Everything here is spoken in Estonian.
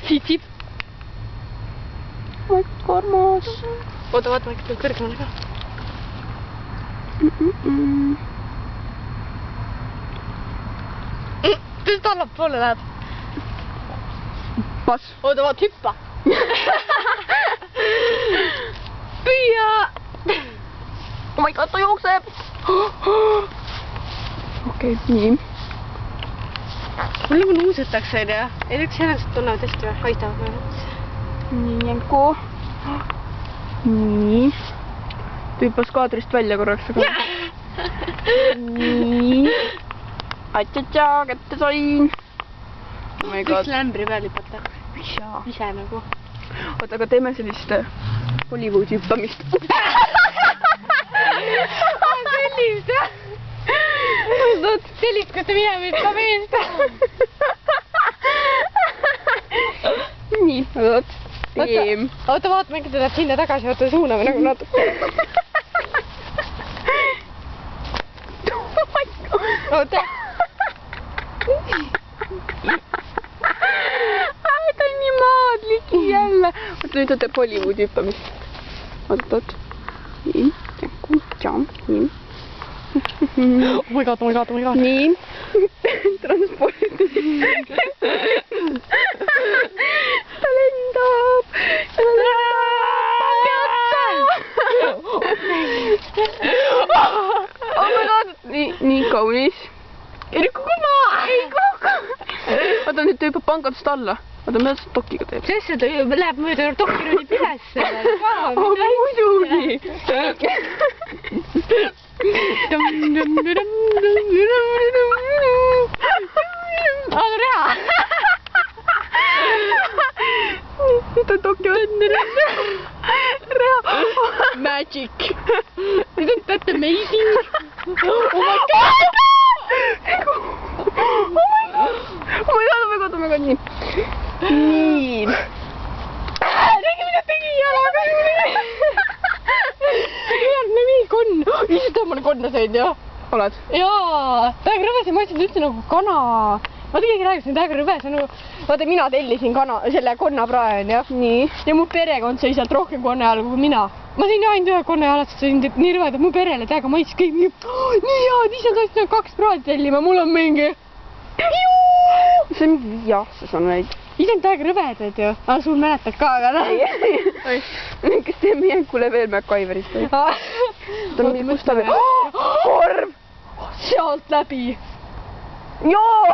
Siitsib. Armas. Oota, vaatame, äkki tuleb kõrgemale ka. Tõst allapoole läheb. Pas. Oota, vaat hüppa. Püüa. Oh my god, ta jookseb. Okei, nii. Mul nagu nuusutakse, onju. Ei, üks jänesed tunnevad hästi või? Haistavad või? Nii, jänku. Nii. Tüüpas kaadrist välja korraks. Nii. Atša-tša, kätte sain. Võiks lämbri peal lipata. Ise nagu. Oota, aga teeme sellist Hollywoodi hüppamist. Sellist, jah? Sellist, kus te minema hüppab eest. Nii, oot. Oota, vaatame, äkki ta läheb sinna tagasi, oota, suuname nagu natuke. Oota. Ta on nii maadliki jälle. Oota, nüüd ta teeb Hollywoodi hüppamist. Oot. Nii, jänku, tšam, nii. Oh my god. Nii. Transporti. Ta lendab. Oh my god. Nii kaunis. Ei kuku maa. Ei kuku. Oota, nüüd ta hüppab pangadest alla. Oota, mida ta dokiga teeb? Sest ta läheb mööda dokki rõdib ülesse. Muidugi. Aga reha. Ta dokki võtnud. Reha. Magic. Isn't that amazing? Oh my god. Oh my god, nii. Nii. Tegi mida tegi jalaga juurde. Järgne nii konn. Ise tõmbane konna sõid, jah? Oled? Jaa. Täiega rõves ja ma ütlesin üldse nagu kana. Vaata, keegi räägis, et täiega rõves on nagu... Vaata, mina tellisin selle konnapraen, jah? Nii. Ja mu perekond sõi sealt rohkem konnajalu kui mina. Ma sõin ainult ühe konnajalast, sõin nii rõved, et mu perele täiega maitsis kõik nii head, ise tahtsin 2 praadi tellima, mul on mingi... See on mingi 5 aastas on neid. Ise on täiega rõvedad ju. Aga sul mäletad ka, aga noh. Kas teeme jänkule veel MacGyverist või? Ta on mingi, kus ta veel... Korv! Sealt läbi. Joo!